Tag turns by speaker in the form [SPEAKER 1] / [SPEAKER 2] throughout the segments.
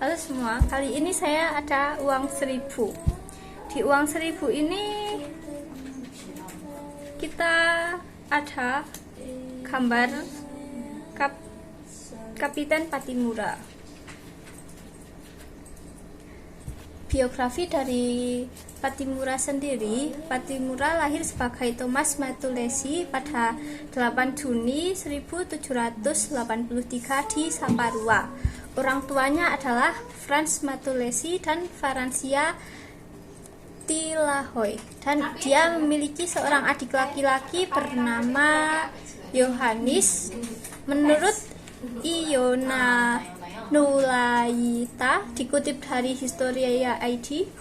[SPEAKER 1] Halo semua, kali ini saya ada uang 1000. Di uang 1000 ini kita ada gambar Kapiten Pattimura. Biografi dari Pattimura sendiri. Pattimura lahir sebagai Thomas Matulesi pada 8 Juni 1783 di Saparua. Orang tuanya adalah Franz Matulesi dan Francia Tilahoy, dan dia memiliki seorang adik laki-laki bernama Johannes. Menurut Iona Nulaita, dikutip dari Historia ID,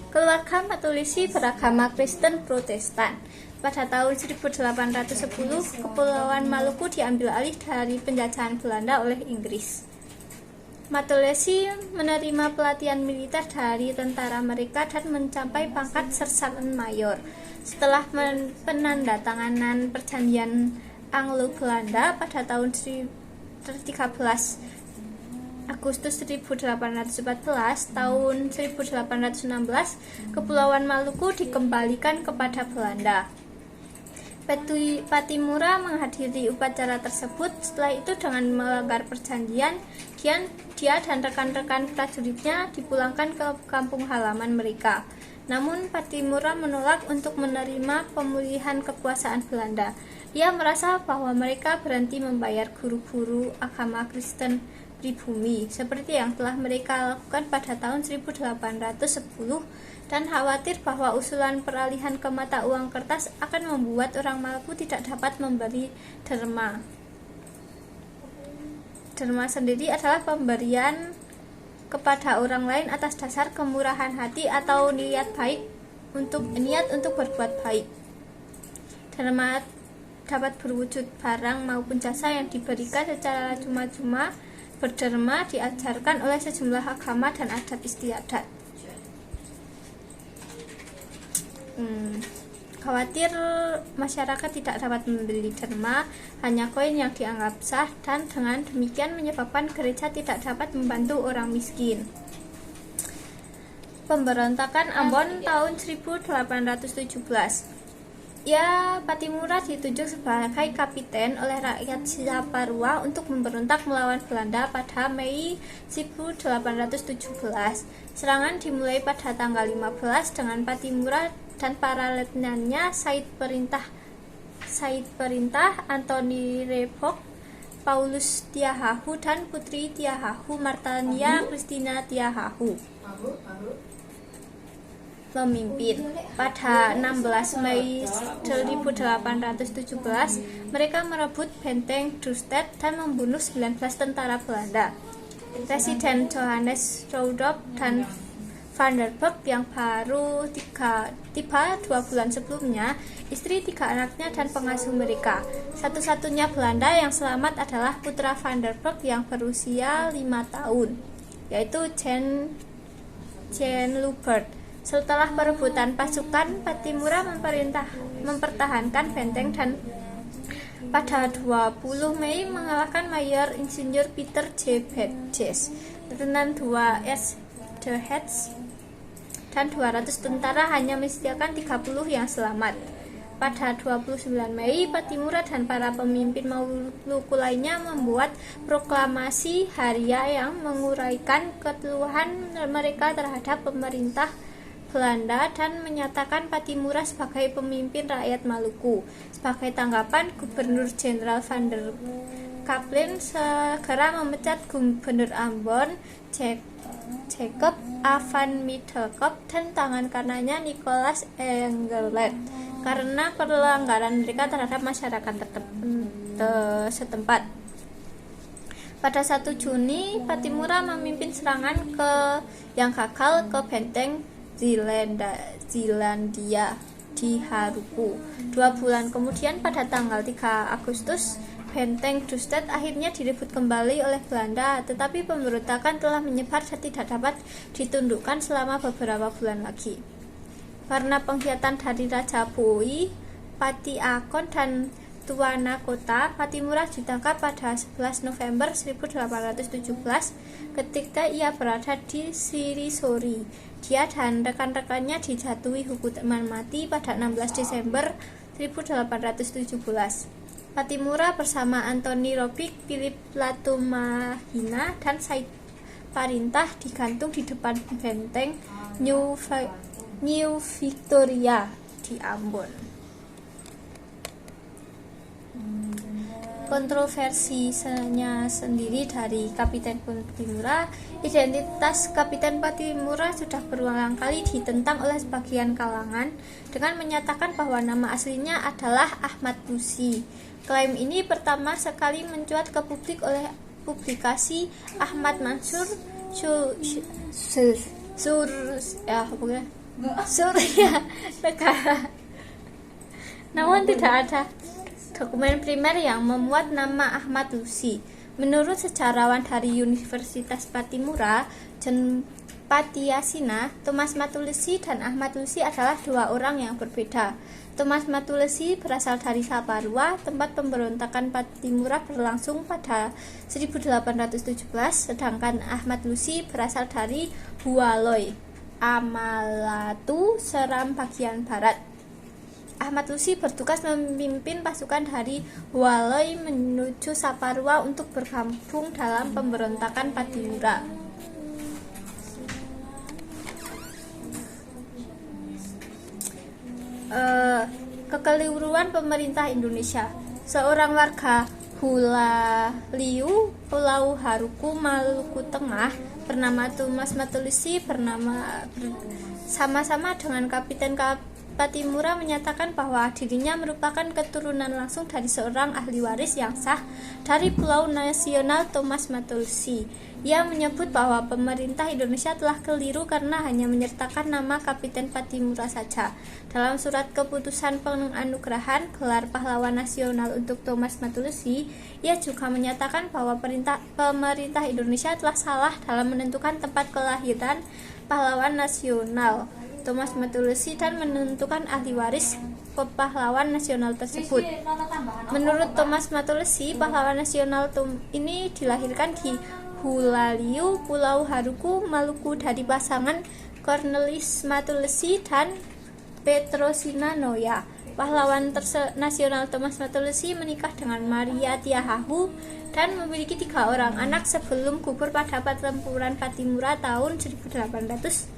[SPEAKER 1] keluarga Matulesi beragama Kristen Protestan. Pada tahun 1810, Kepulauan Maluku diambil alih dari penjajahan Belanda oleh Inggris. Matulesi menerima pelatihan militer dari tentara mereka dan mencapai pangkat sersan mayor. Setelah penandatanganan perjanjian Anglo-Belanda pada tahun 13 Agustus 1814, tahun 1816, Kepulauan Maluku dikembalikan kepada Belanda. Pattimura menghadiri upacara tersebut. Setelah itu, dengan melanggar perjanjian, dia dan rekan-rekan prajuritnya dipulangkan ke kampung halaman mereka. Namun Pattimura menolak untuk menerima pemulihan kekuasaan Belanda. Ia merasa bahwa mereka berhenti membayar guru-guru agama Kristen pribumi seperti yang telah mereka lakukan pada tahun 1810, dan khawatir bahwa usulan peralihan ke mata uang kertas akan membuat orang Maluku tidak dapat memberi derma. Derma sendiri adalah pemberian kepada orang lain atas dasar kemurahan hati atau niat untuk berbuat baik. Derma dapat berwujud barang maupun jasa yang diberikan secara cuma-cuma. Berderma diajarkan oleh sejumlah agama dan adat istiadat. Khawatir masyarakat tidak dapat membeli derma, hanya koin yang dianggap sah, dan dengan demikian menyebabkan gereja tidak dapat membantu orang miskin. Pemberontakan Ambon tahun 1817. Pattimura ditunjuk sebagai kapiten oleh rakyat Saparua untuk memberontak melawan Belanda pada Mei 1817. Serangan dimulai pada tanggal 15 dengan Pattimura dan para letnan-nya Said Perintah, Antoni Rebok, Paulus Tiahahu, dan Putri Tiahahu, Martania Christina Tiahahu memimpin. Pada 16 Mei 1817, mereka merebut benteng Drustet dan membunuh 19 tentara Belanda. Presiden Johannes Rudolph dan Vanderburg yang baru tiba 2 bulan sebelumnya, istri, 3 anaknya, dan pengasuh mereka. Satu-satunya Belanda yang selamat adalah putra Vanderburg yang berusia 5 tahun, yaitu Jan Lubert. Setelah perebutan pasukan, Pattimura mempertahankan benteng dan pada 20 Mei mengalahkan Mayor Insinyur Peter J. Burgess, Letnan 2 S. De Hetz, dan 200 tentara, hanya menyediakan 30 yang selamat. Pada 29 Mei, Pattimura dan para pemimpin Maluku lainnya membuat proklamasi Haria yang menguraikan keluhan mereka terhadap pemerintah Belanda dan menyatakan Pattimura sebagai pemimpin rakyat Maluku. Sebagai tanggapan, Gubernur Jenderal Van der Capellen segera memecat Gubernur Ambon Jacob A. van Middelkoop dan tangan kanannya Nicolas Engelert karena pelanggaran mereka terhadap masyarakat setempat. Pada 1 Juni, Pattimura memimpin serangan yang gagal ke benteng Zeelandia di Haruku. 2 bulan kemudian, pada tanggal 3 Agustus, benteng Drustet akhirnya direbut kembali oleh Belanda, tetapi pemberontakan telah menyebar dan tidak dapat ditundukkan selama beberapa bulan lagi. Karena pengkhianatan dari Raja Boi, Pati Akon, dan Tuanakota, Pattimura ditangkap pada 11 November 1817 ketika ia berada di Sirisori. Dia dan rekan-rekannya dijatuhi hukuman mati pada 16 Desember 1817. Pattimura bersama Anthony Robic, Philip Latumahina, dan Said Parintah digantung di depan benteng New Victoria di Ambon. Kontroversinya sendiri dari Kapiten Pattimura. Identitas Kapiten Pattimura sudah berulang kali ditentang oleh sebagian kalangan dengan menyatakan bahwa nama aslinya adalah Ahmad Lusi. Klaim ini pertama sekali mencuat ke publik oleh publikasi Ahmad Mansur Surya Negara. Namun tidak ada dokumen primer yang memuat nama Ahmad Lusi. Menurut sejarawan dari Universitas Pattimura, John Patiasina, Thomas Matulesi dan Ahmad Lusi adalah dua orang yang berbeda. Thomas Matulesi berasal dari Saparua, tempat pemberontakan Pattimura berlangsung pada 1817, sedangkan Ahmad Lusi berasal dari Hualoi, Amalatu, Seram bagian barat. Ahmad Lusi bertugas memimpin pasukan dari Hualoi menuju Saparua untuk bergabung dalam pemberontakan Pattimura. Kekeliruan pemerintah Indonesia. Seorang warga Hulaliu, Pulau Haruku, Maluku Tengah, bernama Thomas Matulesi sama-sama dengan Kapiten Pattimura menyatakan bahwa dirinya merupakan keturunan langsung dari seorang ahli waris yang sah dari Pulau Nasional Thomas Matulesi. Ia menyebut bahwa pemerintah Indonesia telah keliru karena hanya menyertakan nama Kapiten Pattimura saja. Dalam surat keputusan penganugerahan gelar pahlawan nasional untuk Thomas Matulesi, ia juga menyatakan bahwa pemerintah Indonesia telah salah dalam menentukan tempat kelahiran pahlawan nasional Thomas Matulesi dan menentukan ahli waris pahlawan nasional tersebut. Menurut Thomas Matulesi, pahlawan nasional ini dilahirkan di Hulaliu, Pulau Haruku, Maluku dari pasangan Cornelis Matulesi dan Petrosina Noya. Pahlawan nasional Thomas Matulesi menikah dengan Maria Tiahahu dan memiliki 3 orang anak sebelum gugur pada pertempuran Pattimura tahun 1817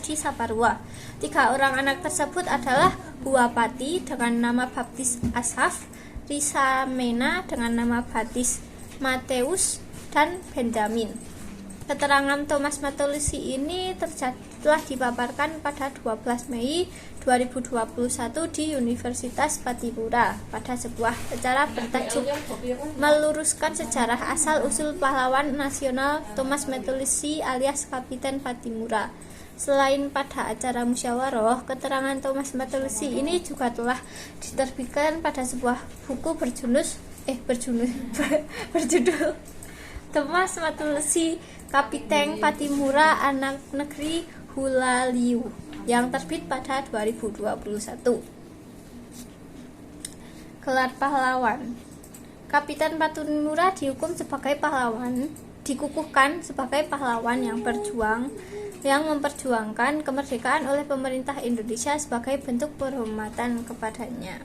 [SPEAKER 1] di Saparua. 3 orang anak tersebut adalah Huapati dengan nama baptis Asaf, Risamena dengan nama baptis Mateus, dan Benjamin. Keterangan Thomas Matulesi ini telah dipaparkan pada 12 Mei 2021 di Universitas Pattimura pada sebuah acara bertajuk meluruskan sejarah asal-usul pahlawan nasional Thomas Matulesi alias Kapiten Pattimura. Selain pada acara musyawarah, keterangan Thomas Matulesi ini juga telah diterbitkan pada sebuah buku berjudul Thomas Matulesi, Kapiten Pattimura, Anak Negeri Hulaliu, yang terbit pada 2021. Gelar pahlawan. Kapiten Pattimura dikukuhkan sebagai pahlawan yang memperjuangkan kemerdekaan oleh pemerintah Indonesia sebagai bentuk penghormatan kepadanya.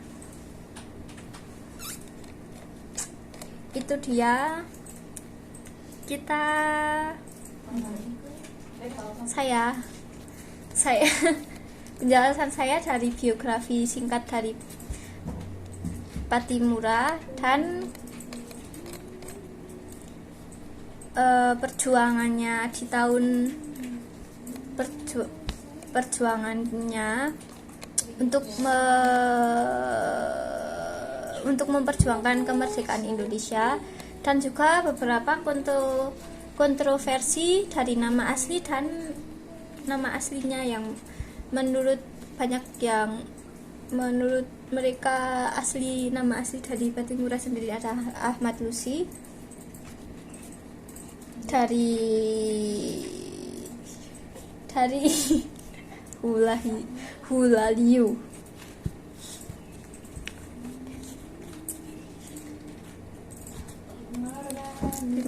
[SPEAKER 1] Itu dia saya penjelasan saya dari biografi singkat dari Pattimura dan perjuangannya di tahun perjuangannya untuk memperjuangkan kemerdekaan Indonesia, dan juga beberapa kontroversi dari nama asli dan nama aslinya yang menurut mereka nama asli dari Pattimura sendiri adalah Ahmad Lusi dari Hulaliu.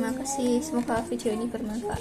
[SPEAKER 1] Terima kasih, semoga video ini bermanfaat.